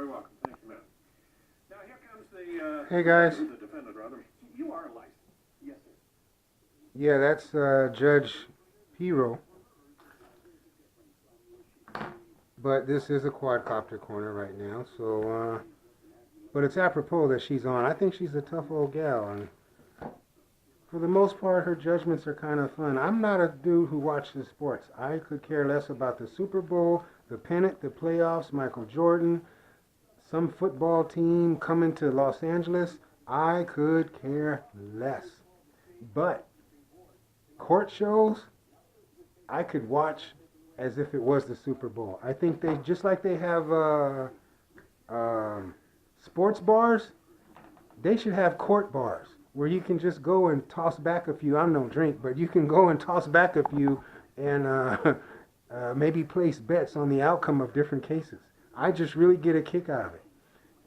welcome. Thank you, ma'am. Now here comes the hey guys. the defendant, rather. You are licensed. Yes, sir. Yeah, that's Judge Hero. But this is a quadcopter corner right now, so but it's apropos that she's on. I think she's a tough old gal, and for the most part, her judgments are kind of fun. I'm not a dude who watches sports. I could care less about the Super Bowl, the pennant, the playoffs, Michael Jordan, some football team coming to Los Angeles. I could care less. But court shows, I could watch as if it was the Super Bowl. I think they, just like they have sports bars, they should have court bars where you can just go and toss back a few. I don't drink, but you can go and toss back a few and maybe place bets on the outcome of different cases. I just really get a kick out of it.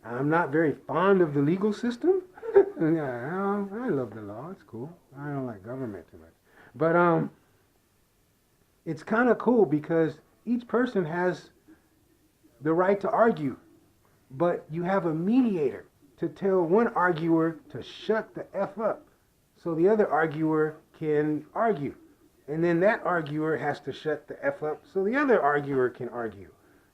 I'm not very fond of the legal system. I love the law. It's cool. I don't like government too much. But it's kind of cool because each person has the right to argue. But you have a mediator to tell one arguer to shut the F up so the other arguer can argue. And then that arguer has to shut the F up so the other arguer can argue.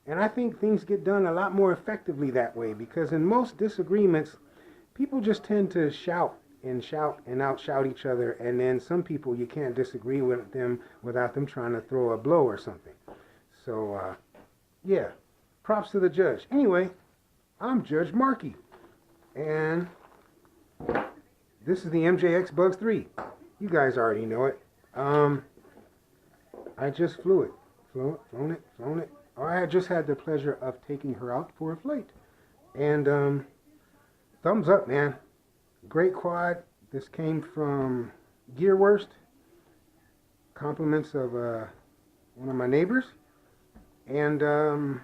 And I think things get done a lot more effectively that way, because in most disagreements, people just tend to shout and outshout each other, and then some people you can't disagree with them without them trying to throw a blow or something. So, yeah, props to the judge. Anyway, I'm Judge Markie, and this is the MJX BUGS 3. You guys already know it. I just flew it. Flown it. I just had the pleasure of taking her out for a flight. And thumbs up, man. Great quad. This came from Gearworst. Compliments of one of my neighbors. And I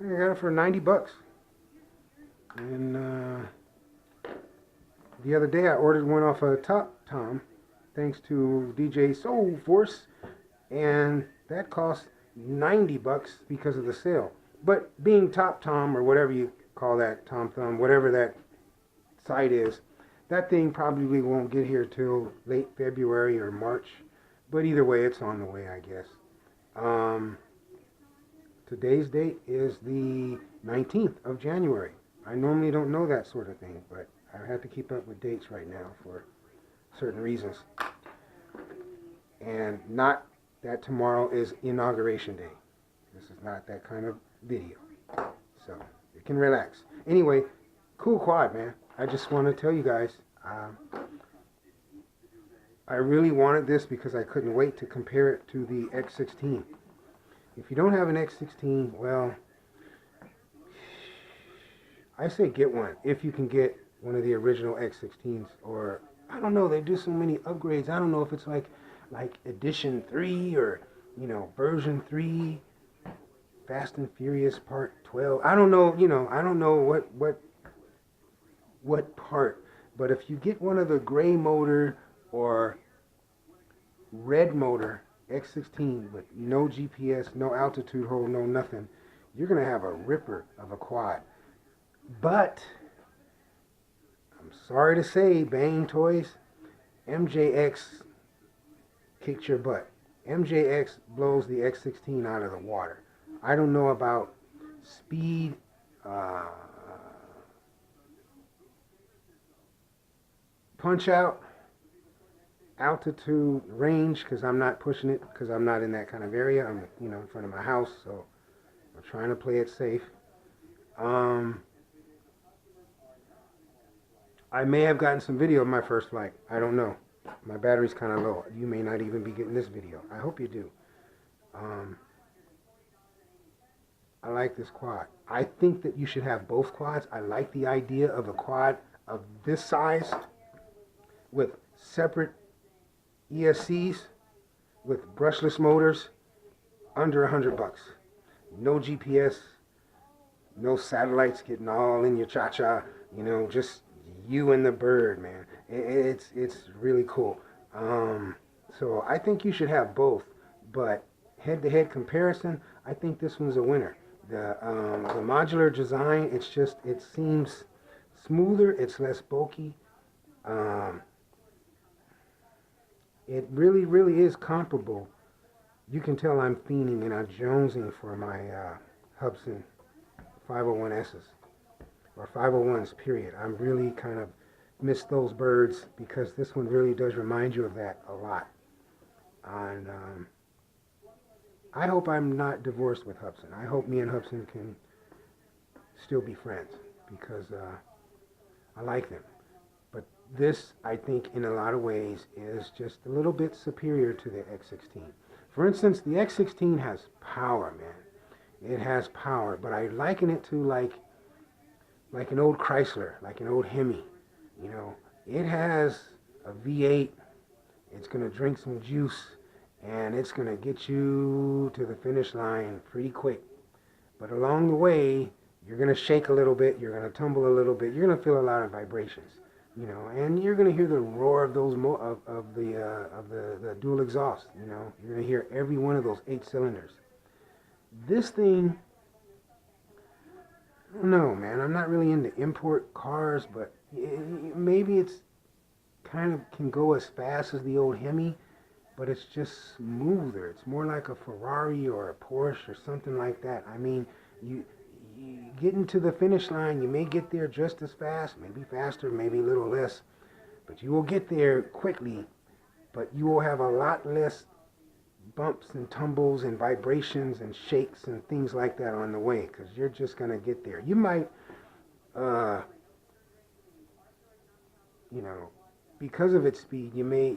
got it for 90 bucks. And the other day I ordered one off of Top Tom, thanks to DJ Soul Force, and that cost 90 bucks because of the sale. But being Top Tom, or whatever you call that, Tom Thumb, whatever that site is, that thing probably won't get here till late February or March. But either way, it's on the way, I guess. Today's date is the 19th of January. I normally don't know that sort of thing, but I have to keep up with dates right now for certain reasons. And not that tomorrow is Inauguration Day. This is not that kind of video. So, you can relax. Anyway, cool quad, man. I just want to tell you guys, I really wanted this because I couldn't wait to compare it to the X16. If you don't have an X16, well, I say get one. If you can get one of the original X16s, or I don't know, they do so many upgrades. I don't know if it's like edition 3 or, version 3, Fast and Furious Part 12. I don't know, I don't know what part. But if you get one of the gray motor or red motor X16 with no GPS, no altitude hold, no nothing, you're going to have a ripper of a quad. But I'm sorry to say, Bayangtoys, MJX kicked your butt. MJX blows the X16 out of the water. I don't know about speed, punch out, altitude, range, because I'm not pushing it, because I'm not in that kind of area. I'm, in front of my house, so I'm trying to play it safe. I may have gotten some video of my first flight. I don't know. My battery's kind of low. You may not even be getting this video. I hope you do. I like this quad. I think that you should have both quads. I like the idea of a quad of this size with separate ESCs with brushless motors under 100 bucks. No GPS, no satellites getting all in your cha-cha, just you and the bird, man. It's really cool. So I think you should have both, but head-to-head comparison, I think this one's a winner. The modular design, it seems smoother, it's less bulky. It really is comparable. You can tell I'm fiending and I'm jonesing for my Hubsan 501Ss or 501s period. I'm really kind of miss those birds because this one really does remind you of that a lot. And I hope I'm not divorced with Hubsan. I hope me and Hubsan can still be friends because I like them. But this, I think, in a lot of ways, is just a little bit superior to the X16. For instance, the X16 has power, man. It has power, but I liken it to like an old Chrysler, like an old Hemi. You know, it has a V8. It's going to drink some juice, and it's going to get you to the finish line pretty quick. But along the way, you're going to shake a little bit. You're going to tumble a little bit. You're going to feel a lot of vibrations. You know, and you're going to hear the roar of those of the dual exhaust. You know, you're going to hear every one of those 8 cylinders. This thing, I don't know, man. I'm not really into import cars, but maybe it's kind of can go as fast as the old Hemi, but it's just smoother. It's more like a Ferrari or a Porsche or something like that. I mean, you getting to the finish line, you may get there just as fast, maybe faster, maybe a little less, but you will get there quickly, but you will have a lot less bumps and tumbles and vibrations and shakes and things like that on the way, because you're just going to get there. You might, you know, because of its speed, you may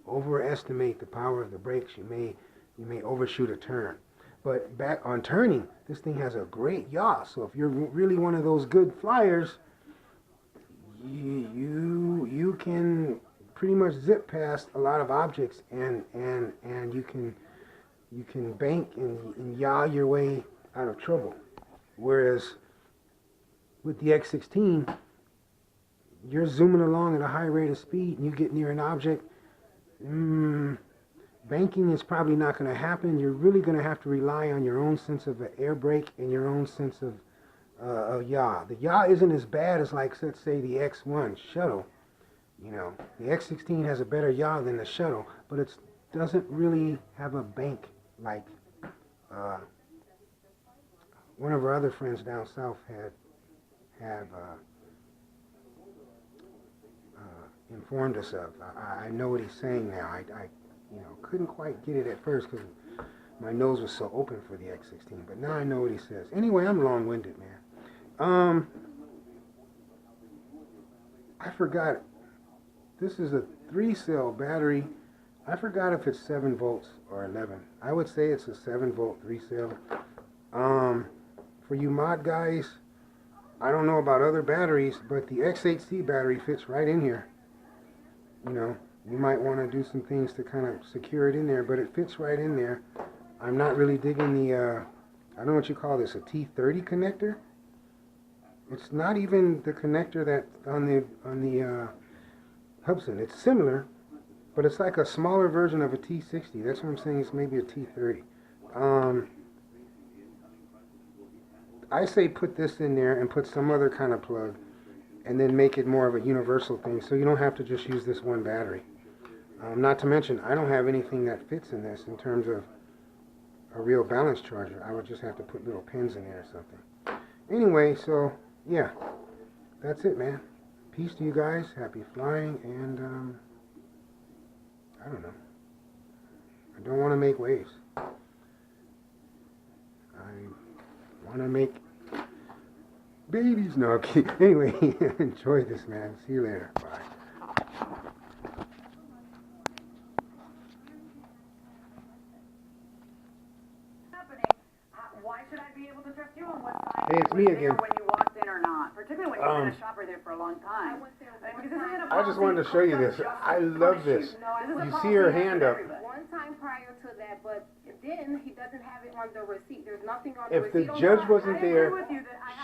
overestimate the power of the brakes. You may overshoot a turn. But back on turning, this thing has a great yaw. So if you're really one of those good flyers, you can pretty much zip past a lot of objects and you can bank and yaw your way out of trouble. Whereas with the X16, you're zooming along at a high rate of speed and you get near an object. Banking is probably not going to happen. You're really going to have to rely on your own sense of an air brake and your own sense of yaw. The yaw isn't as bad as, like, let's say, the X1 shuttle. You know, the X16 has a better yaw than the shuttle, but it doesn't really have a bank like one of our other friends down south have informed us of. I know what he's saying now. I couldn't quite get it at first because my nose was so open for the X16, but now I know what he says. Anyway, I'm long-winded, man. I forgot. This is a 3-cell battery. I forgot if it's 7 volts or 11. I would say it's a 7-volt 3-cell. For you mod guys, I don't know about other batteries, but the X8C battery fits right in here. You know, you might want to do some things to kind of secure it in there, but it fits right in there. I'm not really digging the, I don't know what you call this, a T30 connector? It's not even the connector that's on the Hubsan. It's similar, but it's like a smaller version of a T60. That's what I'm saying, it's maybe a T30. I say put this in there and put some other kind of plug and then make it more of a universal thing so you don't have to just use this one battery. Not to mention, I don't have anything that fits in this in terms of a real balance charger. I would just have to put little pins in there or something. Anyway, so, yeah, that's it, man. Peace to you guys. Happy flying, and, I don't know. I don't want to make waves. I want to make babies. No, okay. Anyway, enjoy this, man. See you later. Bye. Why should I be able to trust you on what side Hey, it's me again. when you walked in or not? Particularly when you've been a shopper there for a long time. I just wanted to show you this. I love this. You see her hand up. One time prior to that, but then he doesn't have it on the receipt. There's nothing on the If the receipt. judge wasn't there,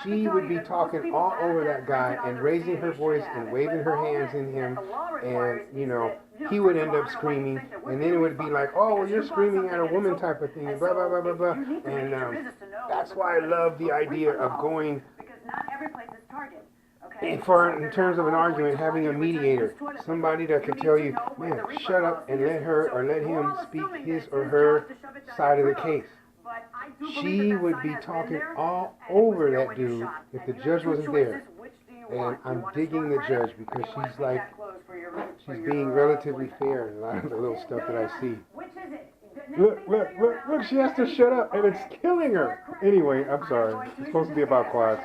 she would be talking all over that guy and raising her voice and waving her hands in him, and you know, he would end up screaming, and then it would be like, oh, well, you're screaming at a woman type of thing, and blah blah blah blah blah. And that's why I love the idea of going in terms of an argument, having a mediator, somebody that could tell you, man, shut up and let her or let him speak his or her side of the case. She would be talking all over that dude if the judge wasn't there. And I'm digging the judge because she's like, she's being relatively fair in a lot of the little stuff that I see. Look, she has to shut up and it's killing her. Anyway, I'm sorry. It's supposed to be about quads.